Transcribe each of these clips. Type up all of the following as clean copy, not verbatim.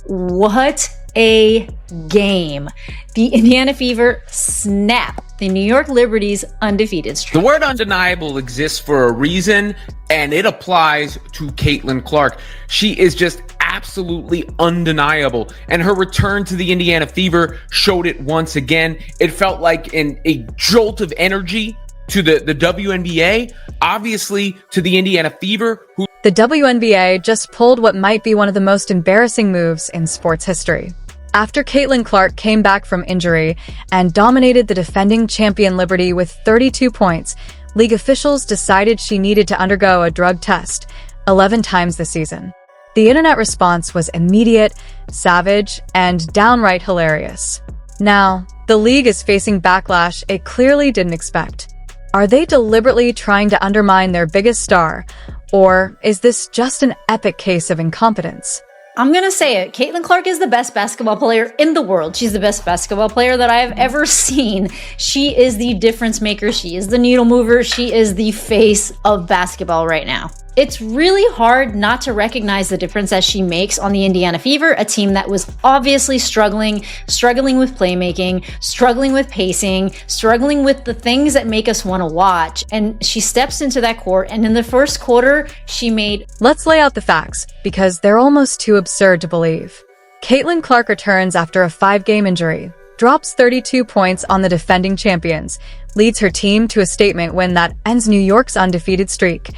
What a game. The Indiana Fever snap the New York Liberty's undefeated streak. The word undeniable exists for a reason, and it applies to Caitlin Clark. She is just absolutely undeniable, and her return to the Indiana Fever showed it once again. It felt like a jolt of energy to the WNBA, obviously to the Indiana Fever, who the WNBA just pulled what might be one of the most embarrassing moves in sports history. After Caitlin Clark came back from injury and dominated the defending champion Liberty with 32 points, league officials decided she needed to undergo a drug test 11 times this season. The internet response was immediate, savage, and downright hilarious. Now, the league is facing backlash it clearly didn't expect. Are they deliberately trying to undermine their biggest star, or is this just an epic case of incompetence? I'm going to say it. Caitlin Clark is the best basketball player in the world. She's the best basketball player that I have ever seen. She is the difference maker. She is the needle mover. She is the face of basketball right now. It's really hard not to recognize the difference that she makes on the Indiana Fever, a team that was obviously struggling with playmaking, struggling with pacing, struggling with the things that make us want to watch. And she steps into that court, and in the first quarter, she made... Let's lay out the facts, because they're almost too absurd to believe. Caitlin Clark returns after a 5-game injury, drops 32 points on the defending champions, leads her team to a statement win that ends New York's undefeated streak.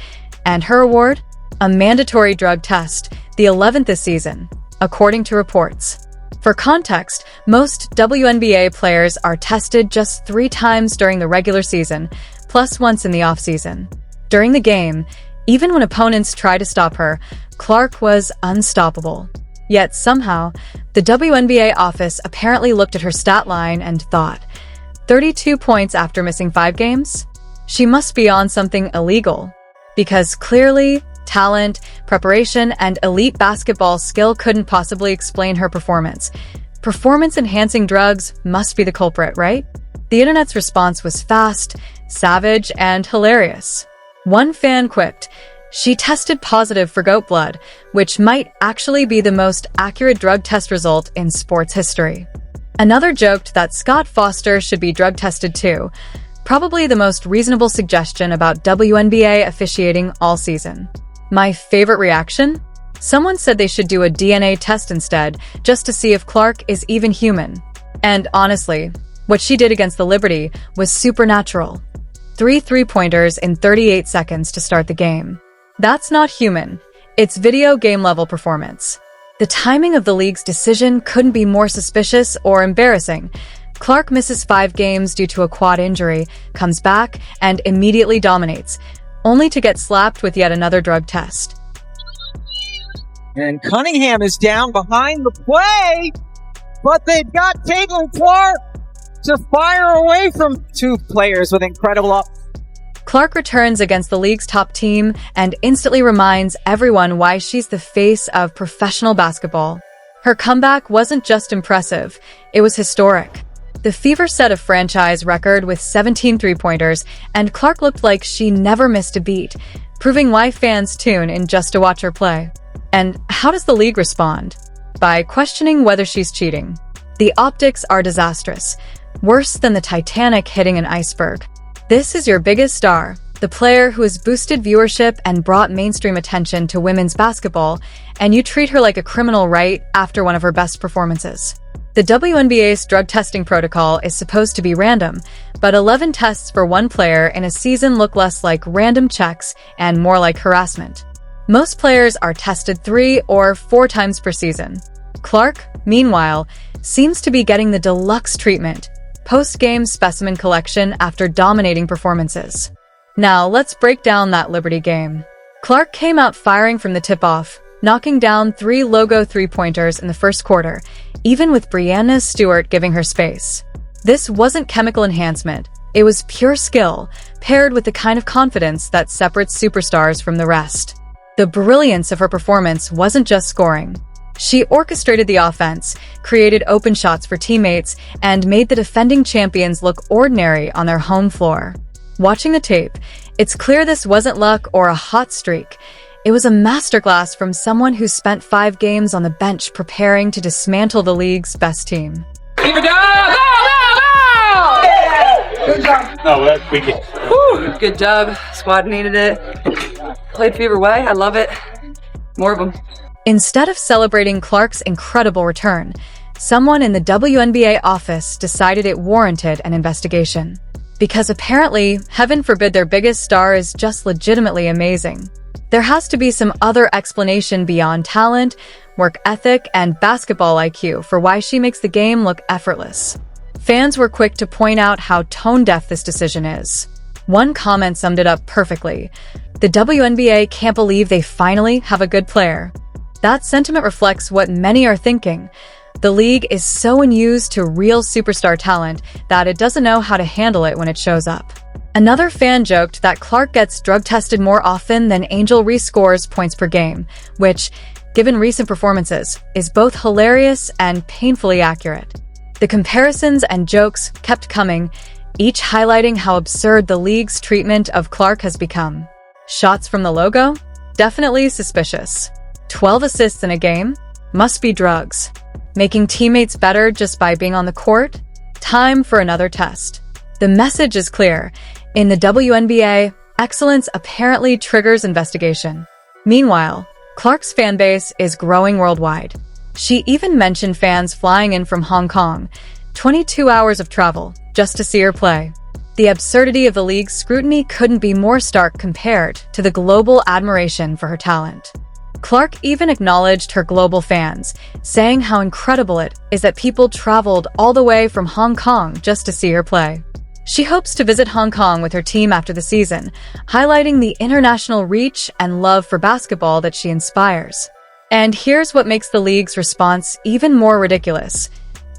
And her award? A mandatory drug test, the 11th this season, according to reports. For context, most WNBA players are tested just 3 times during the regular season, plus once in the offseason. During the game, even when opponents tried to stop her, Clark was unstoppable. Yet somehow, the WNBA office apparently looked at her stat line and thought, 32 points after missing 5 games? She must be on something illegal. Because clearly, talent, preparation, and elite basketball skill couldn't possibly explain her performance. Performance-enhancing drugs must be the culprit, right? The internet's response was fast, savage, and hilarious. One fan quipped, "She tested positive for goat blood, which might actually be the most accurate drug test result in sports history." Another joked that Scott Foster should be drug tested too. Probably the most reasonable suggestion about WNBA officiating all season. My favorite reaction? Someone said they should do a DNA test instead, just to see if Clark is even human. And honestly, what she did against the Liberty was supernatural. 3 3-pointers in 38 seconds to start the game. That's not human. It's video game level performance. The timing of the league's decision couldn't be more suspicious or embarrassing. Clark misses 5 games due to a quad injury, comes back, and immediately dominates, only to get slapped with yet another drug test. And Cunningham is down behind the play, but they've got Caitlin Clark to fire away from 2 players with incredible... Clark returns against the league's top team and instantly reminds everyone why she's the face of professional basketball. Her comeback wasn't just impressive, it was historic. The Fever set a franchise record with 17 3-pointers, and Clark looked like she never missed a beat, proving why fans tune in just to watch her play. And how does the league respond? By questioning whether she's cheating. The optics are disastrous, worse than the Titanic hitting an iceberg. This is your biggest star, the player who has boosted viewership and brought mainstream attention to women's basketball, and you treat her like a criminal right after one of her best performances. The WNBA's drug testing protocol is supposed to be random, but 11 tests for one player in a season look less like random checks and more like harassment. Most players are tested 3 or 4 times per season. Clark, meanwhile, seems to be getting the deluxe treatment, post-game specimen collection after dominating performances. Now, let's break down that Liberty game. Clark came out firing from the tip-off, knocking down 3 logo 3-pointers in the first quarter, even with Breanna Stewart giving her space. This wasn't chemical enhancement, it was pure skill, paired with the kind of confidence that separates superstars from the rest. The brilliance of her performance wasn't just scoring. She orchestrated the offense, created open shots for teammates, and made the defending champions look ordinary on their home floor. Watching the tape, it's clear this wasn't luck or a hot streak. It was a masterclass from someone who spent 5 games on the bench preparing to dismantle the league's best team. Keep it down! Go! Yeah! Good job. No, we can. Woo! Good job. Squad needed it. Played Fever way. I love it. More of them. Instead of celebrating Clark's incredible return, someone in the WNBA office decided it warranted an investigation. Because apparently, heaven forbid their biggest star is just legitimately amazing. There has to be some other explanation beyond talent, work ethic, and basketball IQ for why she makes the game look effortless. Fans were quick to point out how tone-deaf this decision is. One comment summed it up perfectly. The WNBA can't believe they finally have a good player. That sentiment reflects what many are thinking. The league is so unused to real superstar talent that it doesn't know how to handle it when it shows up. Another fan joked that Clark gets drug tested more often than Angel Reese scores points per game, which, given recent performances, is both hilarious and painfully accurate. The comparisons and jokes kept coming, each highlighting how absurd the league's treatment of Clark has become. Shots from the logo? Definitely suspicious. 12 assists in a game? Must be drugs. Making teammates better just by being on the court? Time for another test. The message is clear. In the WNBA, excellence apparently triggers investigation. Meanwhile, Clark's fanbase is growing worldwide. She even mentioned fans flying in from Hong Kong, 22 hours of travel, just to see her play. The absurdity of the league's scrutiny couldn't be more stark compared to the global admiration for her talent. Clark even acknowledged her global fans, saying how incredible it is that people traveled all the way from Hong Kong just to see her play. She hopes to visit Hong Kong with her team after the season, highlighting the international reach and love for basketball that she inspires. And here's what makes the league's response even more ridiculous.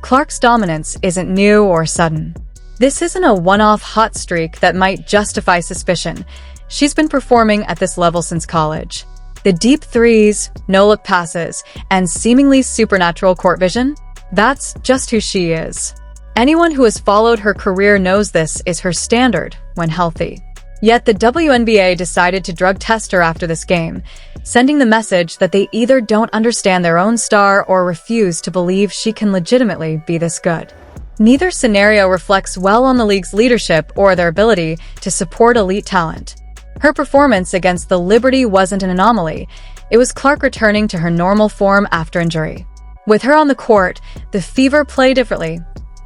Clark's dominance isn't new or sudden. This isn't a one-off hot streak that might justify suspicion. She's been performing at this level since college. The deep threes, no-look passes, and seemingly supernatural court vision? That's just who she is. Anyone who has followed her career knows this is her standard when healthy. Yet the WNBA decided to drug test her after this game, sending the message that they either don't understand their own star or refuse to believe she can legitimately be this good. Neither scenario reflects well on the league's leadership or their ability to support elite talent. Her performance against the Liberty wasn't an anomaly. It was Clark returning to her normal form after injury. With her on the court, the Fever play differently.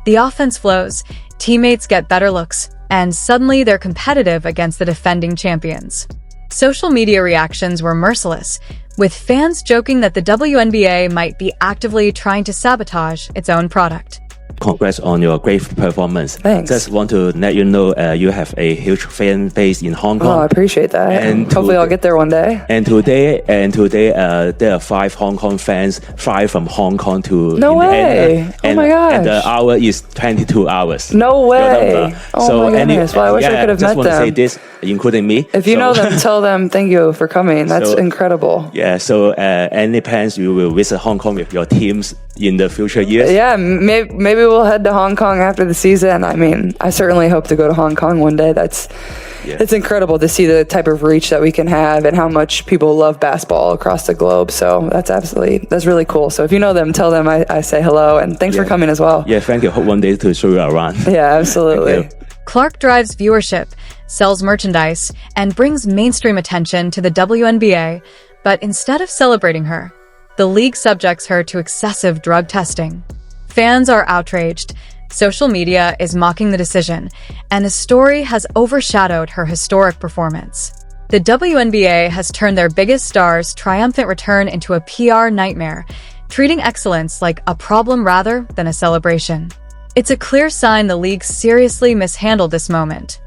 The offense flows, teammates get better looks, and suddenly they're competitive against the defending champions. Social media reactions were merciless, with fans joking that the WNBA might be actively trying to sabotage its own product. Congrats on your great performance. Thanks. Just want to let you know you have a huge fan base in Hong Kong. Oh, I appreciate that. And hopefully I'll get there one day. And today, there are 5 Hong Kong fans fly from Hong Kong to No way. Indiana. Oh my gosh. And the hour is 22 hours. No way. Oh my goodness. Well, I wish I could have just met want to say them. this, including me. If you know them, tell them thank you for coming. That's incredible. Yeah, so any plans you will visit Hong Kong with your teams in the future years? Yeah, maybe we'll head to Hong Kong after the season. I mean, I certainly hope to go to Hong Kong one day. It's incredible to see the type of reach that we can have and how much people love basketball across the globe. So that's really cool. So if you know them, tell them I say hello and thanks for coming as well. Yeah, thank you. Hope one day to show you around. Yeah, absolutely. Clark drives viewership, sells merchandise, and brings mainstream attention to the WNBA, but instead of celebrating her, the league subjects her to excessive drug testing. Fans are outraged, social media is mocking the decision, and the story has overshadowed her historic performance. The WNBA has turned their biggest star's triumphant return into a PR nightmare, treating excellence like a problem rather than a celebration. It's a clear sign the league seriously mishandled this moment.